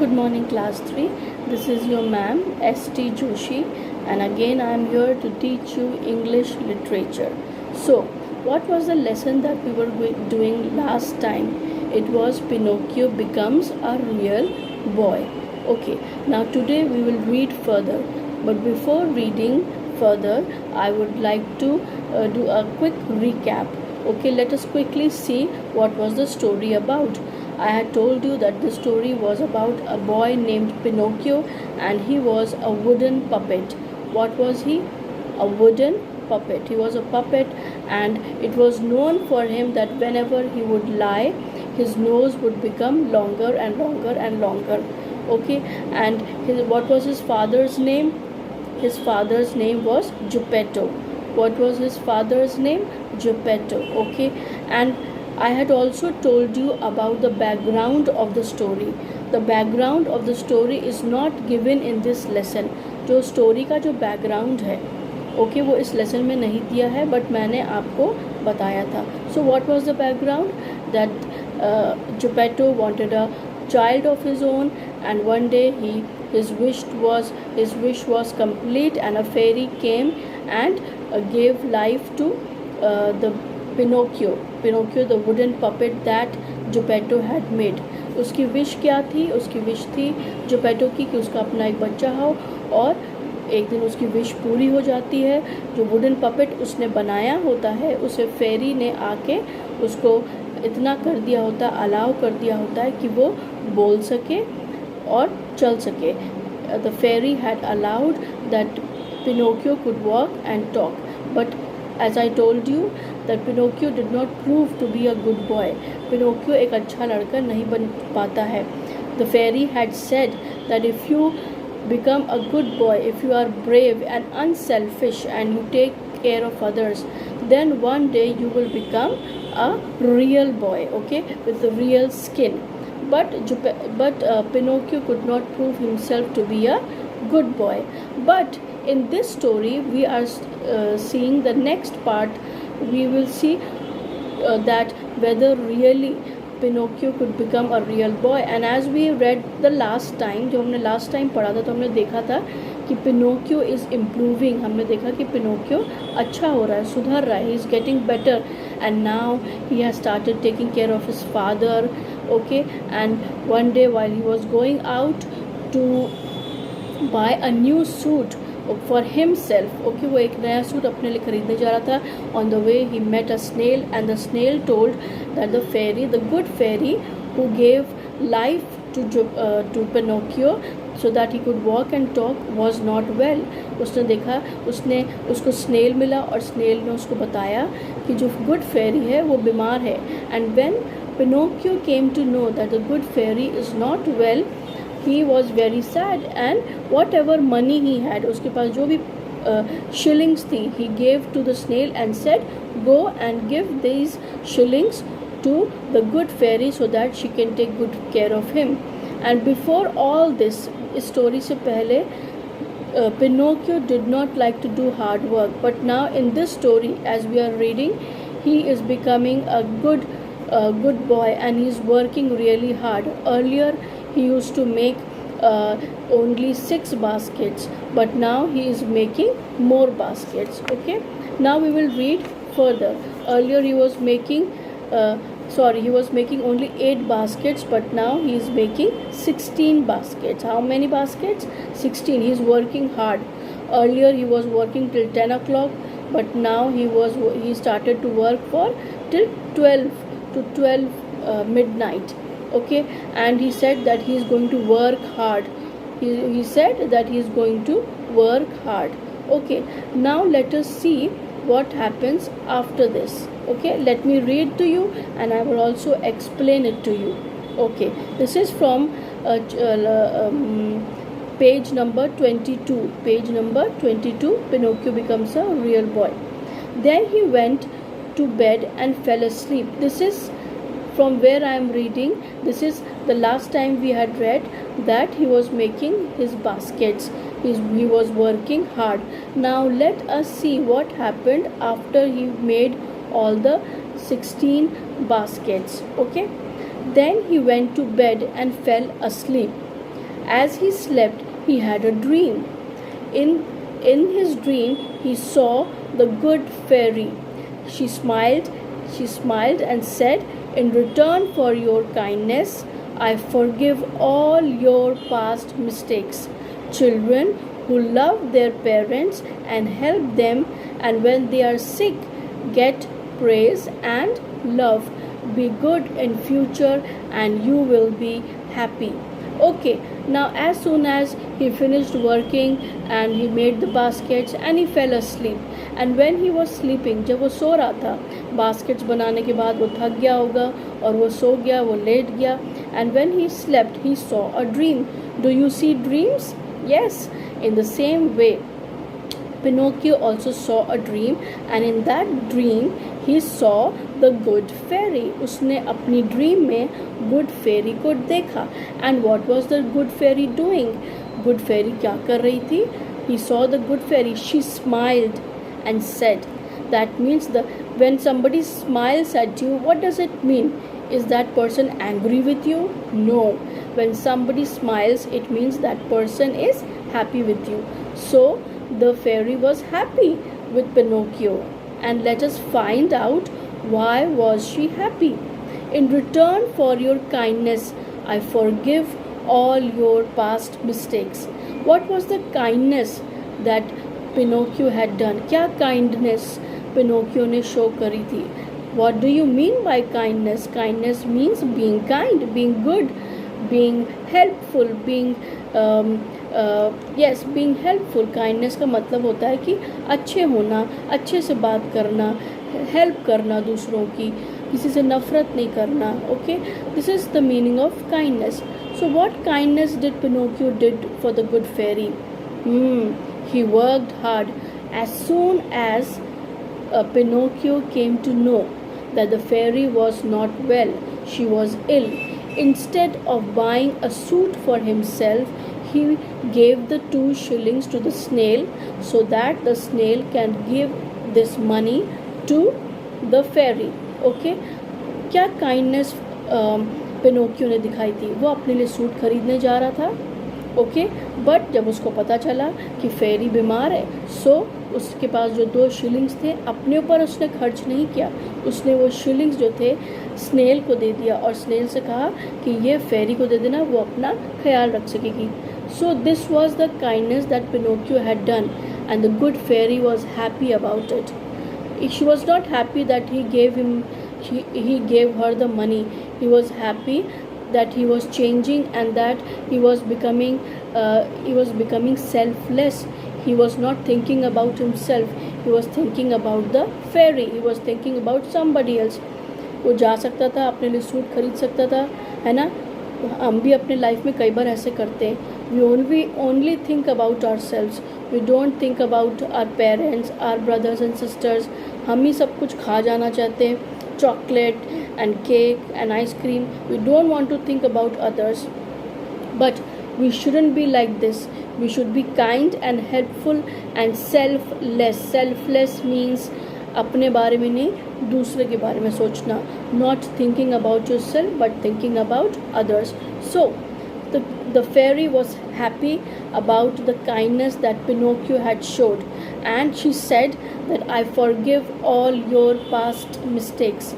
Good morning, class 3. This is your ma'am, S.T. Joshi, and again I am here to teach you English literature. So, what was the lesson that we were doing last time? It was Pinocchio becomes a real boy. Okay, now today we will read further. But before reading further, I would like to do a quick recap. Okay, let us quickly see what was the story about. I had told you that the story was about a boy named Pinocchio and he was a wooden puppet. What was he? A wooden puppet. He was a puppet, and it was known for him that whenever he would lie, his nose would become longer and longer and longer. Okay, and what was his father's name? His father's name was Geppetto. What was his father's name? Geppetto. Okay, and I had also told you about the background of the story. The background of the story is not given in this lesson. जो story का जो background है, okay, वो इस lesson में नहीं दिया है, but मैंने आपको बताया था. So what was the background? That Geppetto wanted a child of his own, and one day his wish was complete, and a fairy came and gave life to the Pinocchio, the wooden puppet that Geppetto had made. उसकी wish क्या थी? उसकी wish थी Geppetto की कि उसका अपना एक बच्चा हो, और एक दिन उसकी विश पूरी हो जाती है. जो वुडन पपेट उसने बनाया होता है, उसे फेरी ने आके उसको इतना कर दिया होता, अलाउ कर दिया होता है कि वो बोल सके और चल सके. The fairy had allowed that Pinocchio could walk and talk, but as I told you that Pinocchio did not prove to be a good boy. Pinocchio एक अच्छा लड़का नहीं बन पाता है. The fairy had said that if you become a good boy, if you are brave and unselfish and you take care of others, then one day you will become a real boy, okay, with the real skin. But Pinocchio could not prove himself to be a good boy. But in this story we are seeing the next part. We will see that whether really Pinocchio could become a real boy. And as we read the last time, जो हमने last time पढ़ा था, तो हमने देखा था कि Pinocchio is improving. हमने देखा कि Pinocchio अच्छा हो रहा है, सुधर रहा है, he is getting better, and now he has started taking care of his father. Okay, and one day while he was going out to buy a new suit for himself, okay, वो एक नया suit अपने लिए खरीदने जा रहा था. On the way he met a snail, and the snail told that the fairy, the good fairy who gave life to Pinocchio so that he could walk and talk, was not well. उसने देखा, उसने उसको snail मिला, और snail ने उसको बताया कि जो good fairy है वो बीमार है. And when Pinocchio came to know that the good fairy is not well, he was very sad, and whatever money he had, उसके पास जो भी shillings थी, he gave to the snail and said, go and give these shillings to the good fairy so that she can take good care of him. And before all this, इस story से पहले Pinocchio did not like to do hard work, but now in this story, as we are reading, he is becoming a good boy, and he is working really hard. Earlier he used to make only 6 baskets, but now he is making more baskets. Okay, now we will read further. Earlier he was making he was making only 8 baskets, but now he is making 16 baskets. How many baskets? 16. He is working hard. Earlier he was working till 10 o'clock, but now he started to work for till 12 midnight. Okay, and he said that he is going to work hard. He said that he is going to work hard. Okay, now let us see what happens after this. Okay, let me read to you, and I will also explain it to you. Okay, this is from page number 22. Page number 22. Pinocchio becomes a real boy. Then he went to bed and fell asleep. This is from where I am reading. This is the last time we had read that he was making his baskets. He was working hard. Now let us see what happened after he made all the 16 baskets. Okay, then he went to bed and fell asleep. As he slept, he had a dream. In, in his dream, he saw the good fairy. She smiled and said, "In return for your kindness, I forgive all your past mistakes. Children who love their parents and help them, and when they are sick, get praise and love. Be good in future, and you will be happy." Okay, now as soon as he finished working and he made the baskets and he fell asleep, and when he was sleeping, जब वो सो रहा था, baskets बनाने के बाद वो थक गया होगा और वो सो गया, वो लेट गया, and when he slept he saw a dream. Do you see dreams? Yes. In the same way, Pinocchio also saw a dream, and in that dream he saw the good fairy. उसने अपनी dream में good fairy को देखा. And what was the good fairy doing? Good fairy क्या कर रही थी? He saw the good fairy. She smiled and said, that means when somebody smiles at you, what does it mean? Is that person angry with you? No. When somebody smiles, it means that person is happy with you. So the fairy was happy with Pinocchio, and let us find out why was she happy. In return for your kindness, I forgive all your past mistakes. What was the kindness that Pinocchio had done? क्या kindness Pinocchio ने show करी थी? What do you mean by kindness? Kindness means being kind, being good, being helpful, being being helpful. Kindness का मतलब होता है कि अच्छे होना, अच्छे से बात करना, हेल्प करना दूसरों की, किसी से नफरत नहीं करना. Okay, this is the meaning of kindness. So what kindness did Pinocchio did for the good fairy? He worked hard. As soon as Pinocchio came to know that the fairy was not well, she was ill, instead of buying a suit for himself, he gave the 2 shillings to the snail so that the snail can give this money to the fairy. Okay, क्या kindness Pinocchio ने दिखाई थी? वो अपने लिए suit खरीदने जा रहा था. ओके, बट जब उसको पता चला कि फेरी बीमार है, सो उसके पास जो 2 शिलिंग्स थे अपने ऊपर उसने खर्च नहीं किया. उसने वो शिलिंग्स जो थे स्नेल को दे दिया और स्नेल से कहा कि ये फेरी को दे देना, वो अपना ख्याल रख सकेगी. So this was the kindness that Pinocchio had done, and the good fairy was happy about it. She was not happy that he gave her the money. He was happy that he was changing and that he was becoming selfless. He was not thinking about himself. He was thinking about the fairy. He was thinking about somebody else. वो जा सकता था, अपने लिए suit खरीद सकता था, है ना. हम भी अपने लाइफ में कई बार ऐसे करते हैं. We only think about ourselves. We don't think about our parents, our brothers and sisters. हम ही सब कुछ खा जाना चाहते हैं, chocolate and cake and ice cream. We don't want to think about others. But we shouldn't be like this. We should be kind and helpful and selfless. Selfless means अपने बारे में नहीं, दूसरे के बारे में सोचना. Not thinking about yourself but thinking about others. So the fairy was happy about the kindness that Pinocchio had showed, and she said that I forgive all your past mistakes.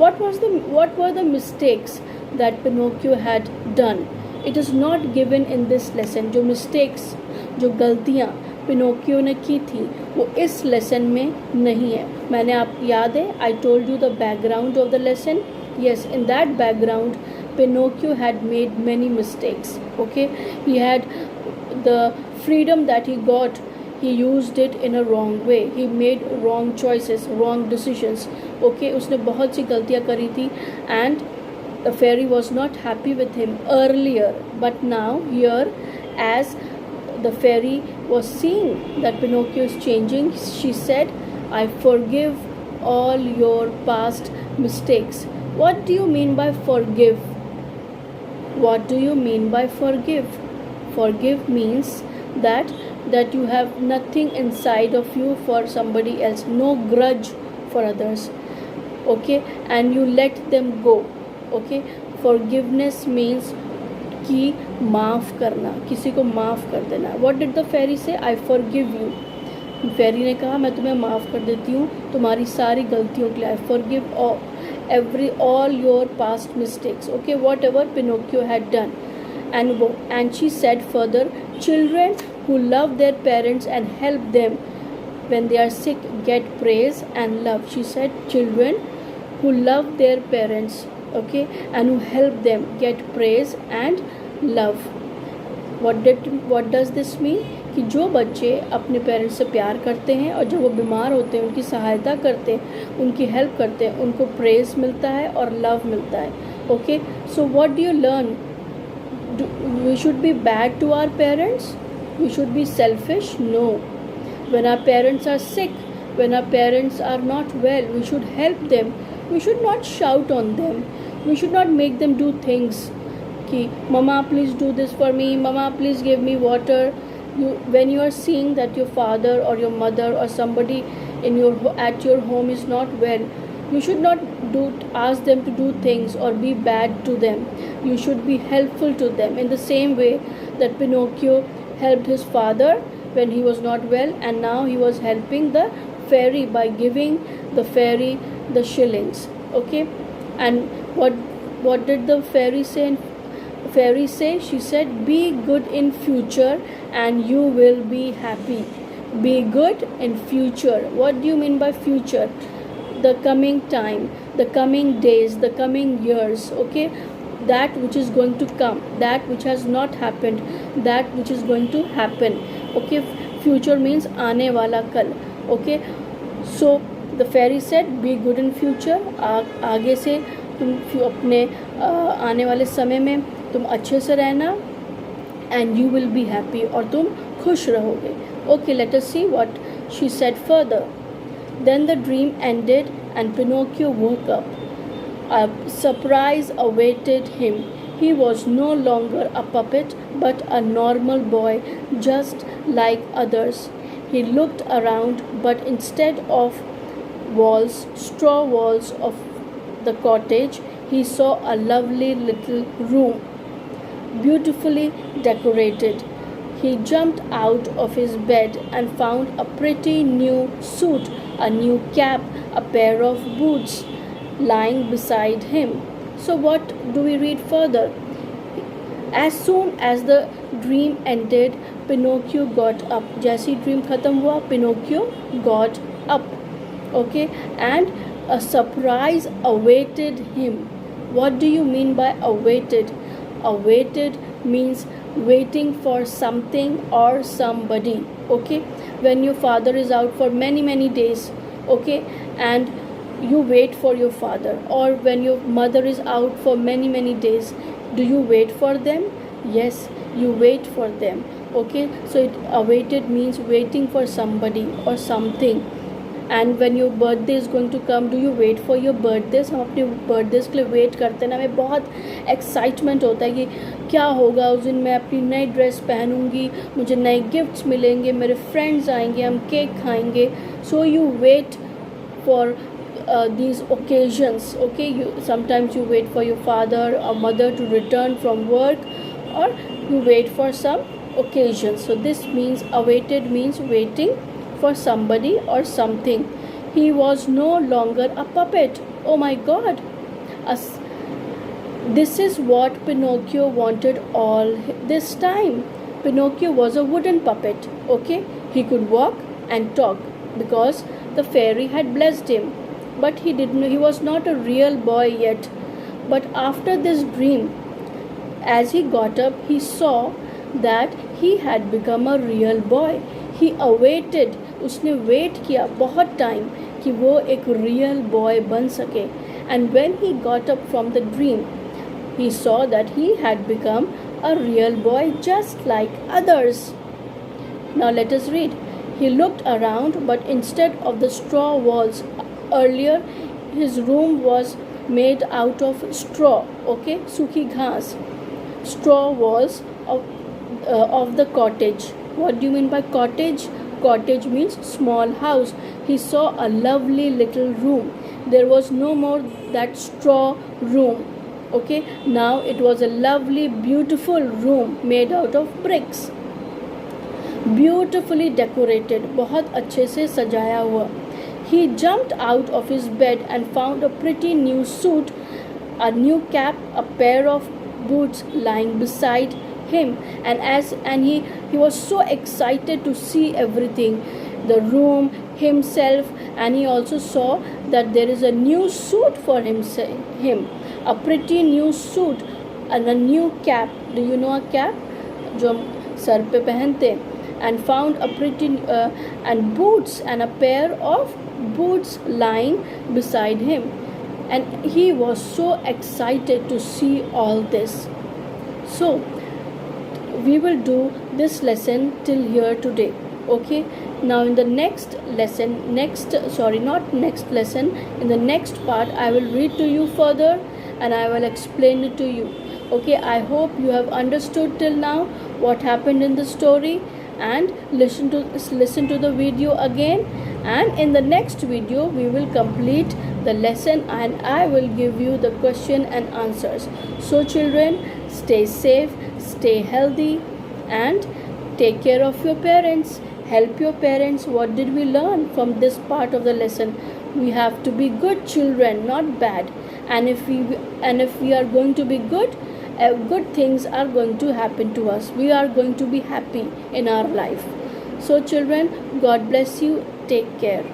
What were the mistakes that Pinocchio had done? It is not given in this lesson. जो mistakes, जो गलतियाँ Pinocchio ने की थी वो इस lesson में नहीं है. मैंने आप याद है, I told you the background of the lesson. Yes, in that background Pinocchio had made many mistakes. Okay, he had the freedom that he got, he used it in a wrong way. He made wrong choices, wrong decisions. Okay, उसने बहुत सी गलतियाँ करी थी, and the fairy was not happy with him earlier. But now here, as the fairy was seeing that Pinocchio is changing, she said, I forgive all your past mistakes. What do you mean by forgive? What do you mean by forgive? Forgive means that you have nothing inside of you for somebody else, no grudge for others. Okay, and you let them go. Okay, forgiveness means कि माफ़ करना, किसी को माफ़ कर देना. What did the fairy say? I forgive you. फेरी ने कहा मैं तुम्हें माफ़ कर देती हूँ तुम्हारी सारी गलतियों के लिए. I forgive all your past mistakes. Okay, whatever Pinocchio had done. And she said further, children who love their parents and help them when they are sick get praise and love. She said children who love their parents, okay, and who help them get praise and love. What does this mean? कि जो बच्चे अपने parents से प्यार करते हैं और जब वो बीमार होते हैं उनकी सहायता करते हैं, उनकी हेल्प करते हैं, उनको प्रेज़ मिलता है और लव मिलता है. Okay, so what do you learn? We should be bad to our parents? We should be selfish? No. When our parents are sick, when our parents are not well, we should help them. We should not shout on them. We should not make them do things. Ki, Mama, please do this for me. Mama, please give me water. When you are seeing that your father or your mother or somebody at your home is not well, you should not ask them to do things or be bad to them. You should be helpful to them in the same way that Pinocchio helped his father when he was not well, and now he was helping the fairy by giving the fairy the shillings. Okay, and what did the fairy say? She said, be good in future and you will be happy. Be good in future. What do you mean by future? The coming time, the coming days, the coming years. Okay, that which is going to come, that which has not happened, that which is going to happen. Okay, future means aane wala kal. Okay, so the fairy said, be good in future. आगे से तुम अपने आने वाले समय में तुम अच्छे से रहना, and you will be happy, और तुम खुश रहोगे. Okay, let us see what she said further. Then the dream ended and Pinocchio woke up. A surprise awaited him. He was no longer a puppet but a normal boy just like others. He looked around, but instead of straw walls of the cottage, he saw a lovely little room, beautifully decorated. He jumped out of his bed and found a pretty new suit, a new cap, a pair of boots lying beside him. So what do we read further? As soon as the dream ended, Pinocchio got up. जैसी dream ख़त्म हुआ, Pinocchio got up. Okay, and a surprise awaited him. What do you mean by awaited? Awaited means waiting for something or somebody. Okay, when your father is out for many days, okay, and you wait for your father, or when your mother is out for many days, do you wait for them? Yes, you wait for them. Okay, so awaited means waiting for somebody or something. And when your birthday is going to come, do you wait for your birthdays? हम अपने birthdays के लिए wait करते हैं ना, हमें बहुत excitement होता है कि क्या होगा उस दिन, मैं अपनी नई ड्रेस पहनूंगी, मुझे नए गिफ्ट्स मिलेंगे, मेरे फ्रेंड्स आएंगे, हम केक खाएंगे. So you wait for these occasions. Okay, sometimes you wait for your father or mother to return from work, or you wait for some occasions. So this means awaited means waiting for somebody or something. He was no longer a puppet. Oh my God, this is what Pinocchio wanted all this time. Pinocchio was a wooden puppet. Okay, he could walk and talk because the fairy had blessed him. But he was not a real boy yet. But after this dream, as he got up, he saw that he had become a real boy. He awaited, उसने wait किया बहुत time कि वो एक real boy बन सके. And when he got up from the dream, he saw that he had become a real boy just like others. Now let us read. He looked around, but instead of the straw walls, earlier his room was made out of straw. Okay, सूखी घास. Straw walls of the cottage. What do you mean by cottage? Cottage means small house. He saw a lovely little room. There was no more that straw room. Okay, now it was a lovely, beautiful room made out of bricks, beautifully decorated, बहुत अच्छे से सजाया हुआ. He jumped out of his bed and found a pretty new suit, a new cap, a pair of boots lying beside him, and he was so excited to see everything, the room, himself, and he also saw that there is a new suit for him, a pretty new suit and a new cap. Do you know a cap? जो हम sir पे पहनते हैं. And found a pretty and boots and a pair of boots lying beside him, and he was so excited to see all this. So we will do this lesson till here today. Okay, now in the next lesson, in the next part, I will read to you further and I will explain it to you. Okay, I hope you have understood till now what happened in the story, and listen to the video again, and in the next video we will complete the lesson and I will give you the question and answers. So children, stay safe, stay healthy, and take care of your parents. Help your parents. What did we learn from this part of the lesson? We have to be good children, not bad. And if we are going to be good, good things are going to happen to us. We are going to be happy in our life. So children, God bless you. Take care.